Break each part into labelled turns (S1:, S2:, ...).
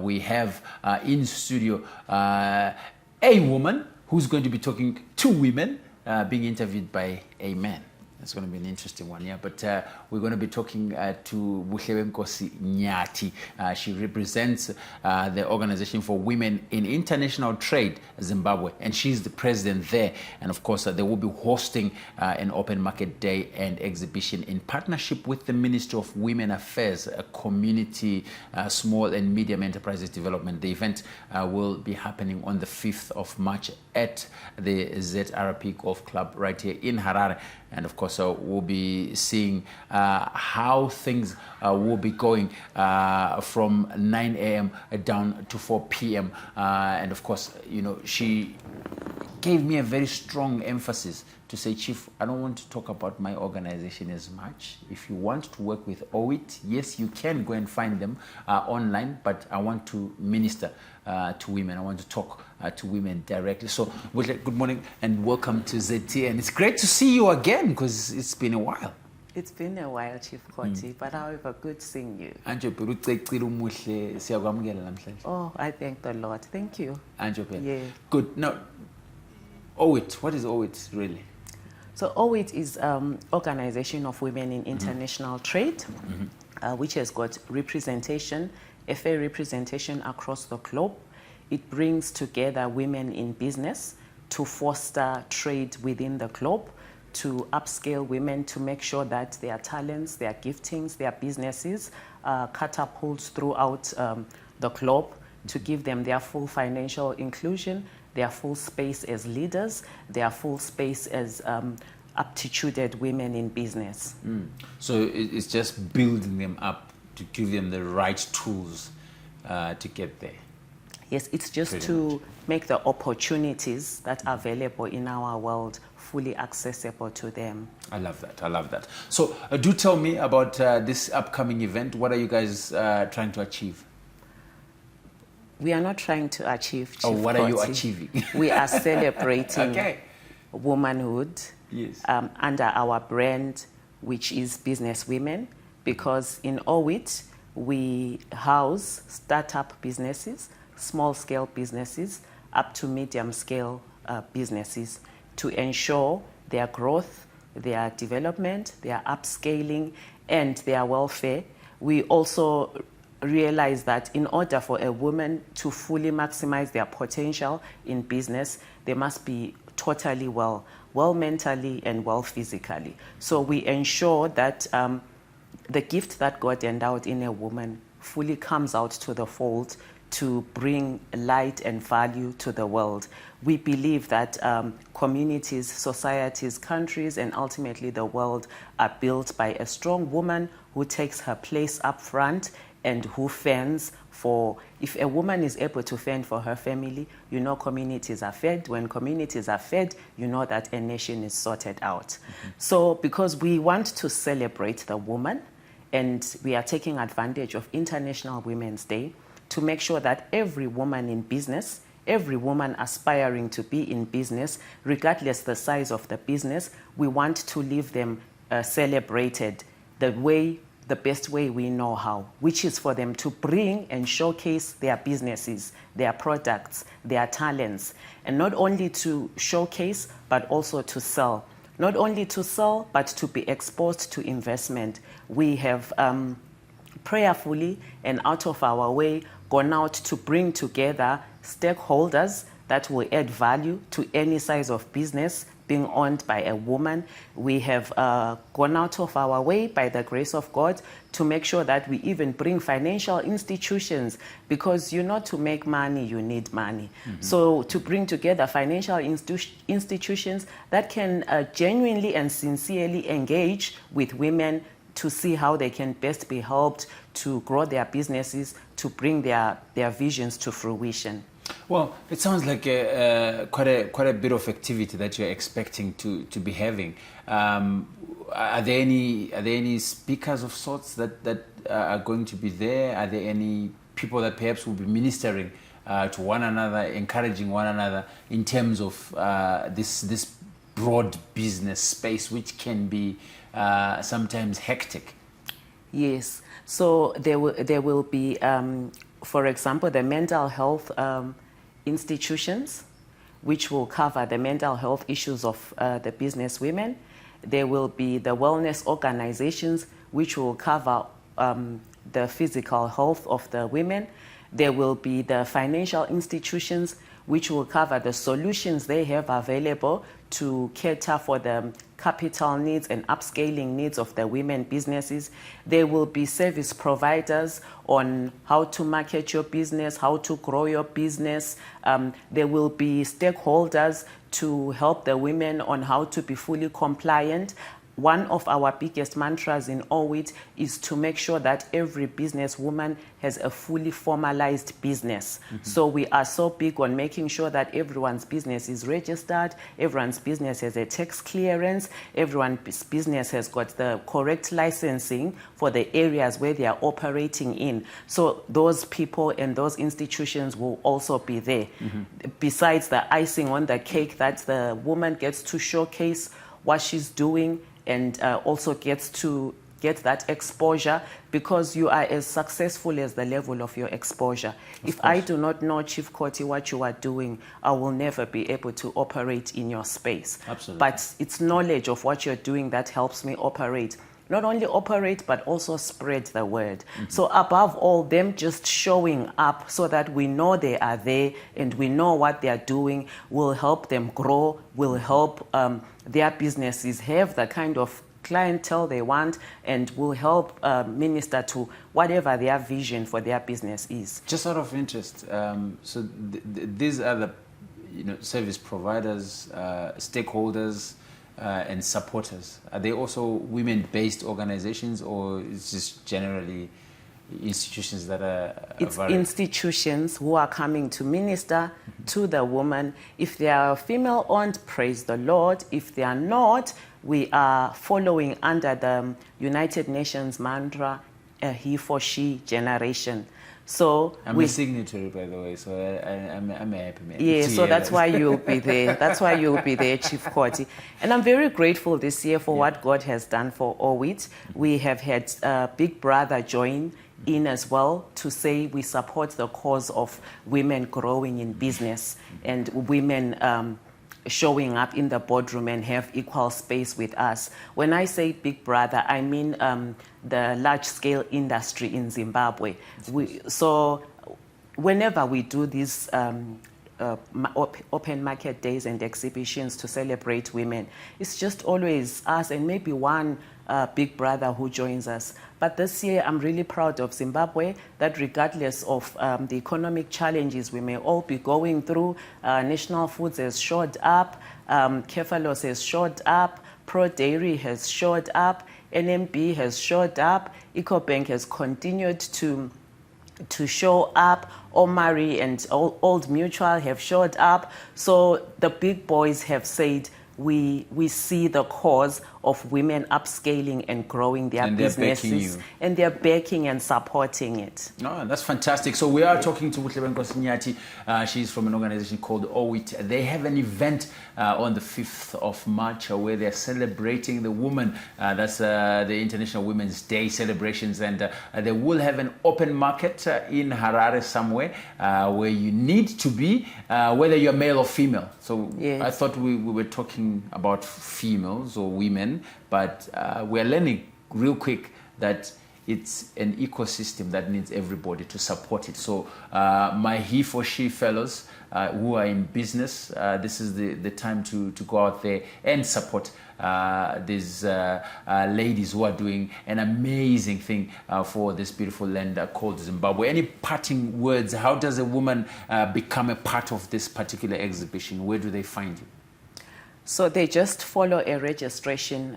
S1: we have in studio a woman who's going to be talking to women, being interviewed by a man. That's going to be an interesting one, yeah. But we're going to be talking to Buhlebenkosi Nyati. She represents the Organization for Women in International Trade, Zimbabwe, and she's the president there. And of course, they will be hosting an open market day and exhibition in partnership with the Ministry of Women Affairs, Community, Small and Medium Enterprises Development. The event will be happening on the 5th of March at the ZRP Golf Club right here in Harare. And of course, we'll be seeing how things will be going from 9 a.m. down to 4 p.m. And of course, you know, she gave me a very strong emphasis to say, Chief, I don't want to talk about my organization as much. If you want to work with OWIT, yes, you can go and find them online, but I want to minister to women. I want to talk to women directly. So, good morning and welcome to ZT. And it's great to see you again because it's been a while.
S2: It's been a while, Chief Koti, but however, good seeing you. Oh, I thank the Lord. Thank you.
S1: Yeah. Good. Now, OWIT, what is OWIT really?
S2: So OWIT is Organization of Women in International Trade, which has got representation, a fair representation across the globe. It brings together women in business to foster trade within the globe, to upscale women, to make sure that their talents, their giftings, their businesses catapult throughout the globe, to give them their full financial inclusion, their full space as leaders, their full space as aptituded women in business.
S1: So it's just building them up to give them the right tools to get there.
S2: Yes, it's just to make the opportunities that are available in our world fully accessible to them.
S1: I love that. I love that. So do tell me about this upcoming event. What are you guys trying to achieve?
S2: We are not trying to achieve, Chief
S1: what are you
S2: Koti.
S1: achieving?
S2: We are celebrating womanhood under our brand, which is Business Women, because in OWIT, we house startup businesses, small-scale businesses, up to medium-scale businesses to ensure their growth, their development, their upscaling, and their welfare. We also realize that in order for a woman to fully maximize their potential in business, they must be totally well mentally and well physically. So we ensure that the gift that God endowed in a woman fully comes out to the fold to bring light and value to the world. We believe that communities, societies, countries, and ultimately the world are built by a strong woman who takes her place up front and who fends for. If a woman is able to fend for her family, you know communities are fed. When communities are fed, you know that a nation is sorted out. So because we want to celebrate the woman, and we are taking advantage of International Women's Day to make sure that every woman in business, every woman aspiring to be in business, regardless the size of the business, we want to leave them celebrated the best way we know how, which is for them to bring and showcase their businesses, their products, their talents, and not only to showcase, but also to sell. Not only to sell, but to be exposed to investment. We have prayerfully and out of our way gone out to bring together stakeholders that will add value to any size of business being owned by a woman. We have gone out of our way, by the grace of God, to make sure that we even bring financial institutions, because to make money, you need money. So to bring together financial institutions that can genuinely and sincerely engage with women to see how they can best be helped to grow their businesses, to bring their visions to fruition.
S1: Well, it sounds like quite a bit of activity that you're expecting to be having. Are there any speakers of sorts that are going to be there? Are there any people that perhaps will be ministering to one another, encouraging one another in terms of this broad business space, which can be sometimes hectic?
S2: Yes. So there will be for example, the mental health institutions, which will cover the mental health issues of the business women. There will be the wellness organizations, which will cover the physical health of the women. There will be the financial institutions, which will cover the solutions they have available to cater for the capital needs and upscaling needs of the women businesses. There will be service providers on how to market your business, how to grow your business. There will be stakeholders to help the women on how to be fully compliant. One of our biggest mantras in OWIT is to make sure that every businesswoman has a fully formalized business. So we are so big on making sure that everyone's business is registered, everyone's business has a tax clearance, everyone's business has got the correct licensing for the areas where they are operating in. So those people and those institutions will also be there. Besides the icing on the cake that the woman gets to showcase what she's doing, and also gets to get that exposure, because you are as successful as the level of your exposure. If I do not know, Chief Koti, what you are doing, I will never be able to operate in your space.
S1: Absolutely.
S2: But it's knowledge of what you're doing that helps me operate. Not only operate, but also spread the word. So above all, them just showing up so that we know they are there and we know what they are doing will help them grow, will help their businesses have the kind of clientele they want, and will help minister to whatever their vision for their business is.
S1: Just out of interest, so these are the service providers, stakeholders, and supporters. Are they also women-based organizations, or is just generally institutions that are
S2: It's institutions who are coming to minister to the woman. If they are female-owned, praise the Lord. If they are not, we are following under the United Nations mantra, a he for she generation. So
S1: I'm a signatory, by the way, so I'm a happy man.
S2: Yeah, so that's why you'll be there. That's why you'll be there, Chief Koti. And I'm very grateful this year for what God has done for OWIT. We have had Big Brother join in as well to say we support the cause of women growing in business and women showing up in the boardroom and have equal space with us. When I say Big Brother, I mean the large-scale industry in Zimbabwe. So whenever we do these open market days and exhibitions to celebrate women, it's just always us and maybe one Big Brother who joins us. But this year, I'm really proud of Zimbabwe that regardless of the economic challenges we may all be going through, National Foods has showed up, Kefalos has showed up, Pro Dairy has showed up, NMB has showed up, EcoBank has continued to show up, Omari and Old Mutual have showed up. So the big boys have said, we see the cause of women upscaling and growing their businesses, and they're backing and supporting it.
S1: Oh, that's fantastic. So we are talking to Buhlebenkosi Nyati. She's from an organization called OWIT. They have an event on the 5th of March where they're celebrating the woman. That's the International Women's Day celebrations, and they will have an open market in Harare somewhere where you need to be, whether you're male or female. So yes. I thought we were talking about females or women, but we're learning real quick that it's an ecosystem that needs everybody to support it. So my he for she fellows who are in business, this is the time to go out there and support these ladies who are doing an amazing thing for this beautiful land called Zimbabwe. Any parting words? How does a woman become a part of this particular exhibition? Where do they find you?
S2: So they just follow a registration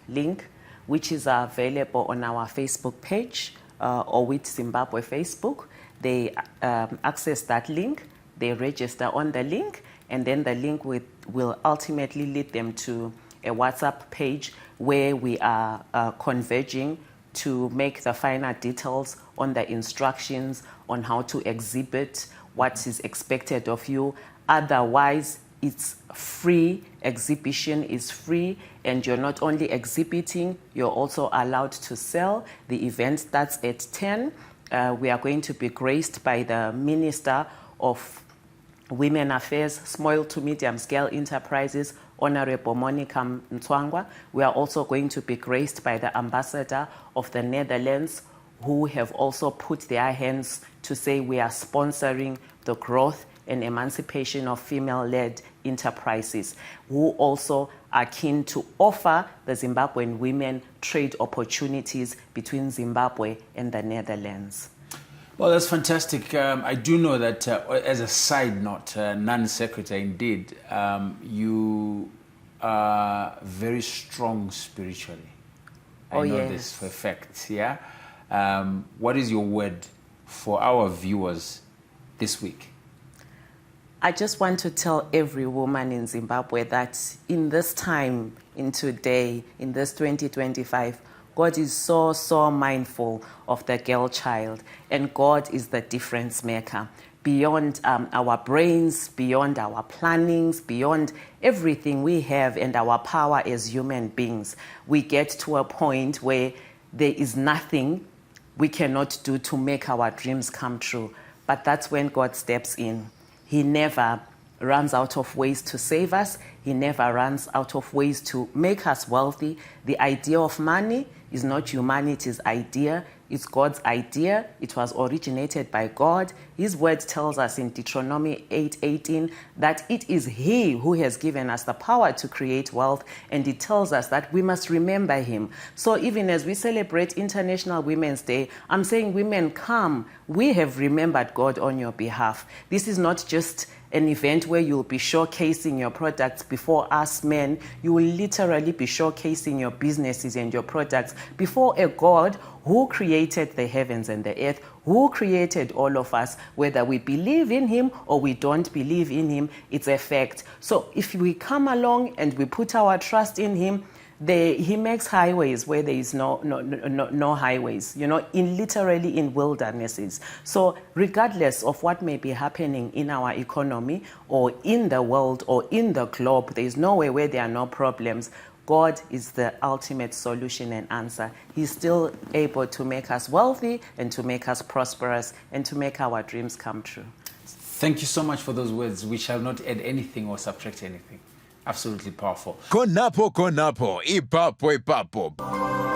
S2: link, which is available on our Facebook page, OWIT-Zimbabwe Facebook. They access that link, they register on the link, and then the link will ultimately lead them to a WhatsApp page where we are converging to make the finer details on the instructions on how to exhibit, what is expected of you. Otherwise, it's free, exhibition is free, and you're not only exhibiting, you're also allowed to sell. The event starts at 10. we are going to be graced by the Minister of Women Affairs, Small to Medium Scale Enterprises, Honorable Monica Mtswangwa. We are also going to be graced by the Ambassador of the Netherlands, who have also put their hands to say we are sponsoring the growth and emancipation of female-led enterprises, who also are keen to offer the Zimbabwean women trade opportunities between Zimbabwe and the Netherlands.
S1: Well, that's fantastic. I do know that, as a side note, non-secretary indeed, you are very strong spiritually. I know this for a fact, yeah? What is your word for our viewers this week?
S2: I just want to tell every woman in Zimbabwe that in this time, in today, in this 2025, God is so mindful of the girl child, and God is the difference maker. Beyond our brains, beyond our plannings, beyond everything we have and our power as human beings, we get to a point where there is nothing we cannot do to make our dreams come true. But that's when God steps in. He never runs out of ways to save us. He never runs out of ways to make us wealthy. The idea of money is not humanity's idea. It's God's idea. It was originated by God. His word tells us in Deuteronomy 8:18 that it is He who has given us the power to create wealth, and it tells us that we must remember Him. So even as we celebrate International Women's Day, I'm saying, women, come. We have remembered God on your behalf. This is not just an event where you'll be showcasing your products before us men. You will literally be showcasing your businesses and your products before a God who created the heavens and the earth, who created all of us. Whether we believe in Him or we don't believe in Him, it's a fact. So if we come along and we put our trust in Him, He makes highways where there is no highways, literally in wildernesses. So regardless of what may be happening in our economy or in the world or in the globe, there is nowhere where there are no problems. God is the ultimate solution and answer. He's still able to make us wealthy and to make us prosperous and to make our dreams come true.
S1: Thank you so much for those words. We shall not add anything or subtract anything. Absolutely powerful.
S3: Konapo, ipapo.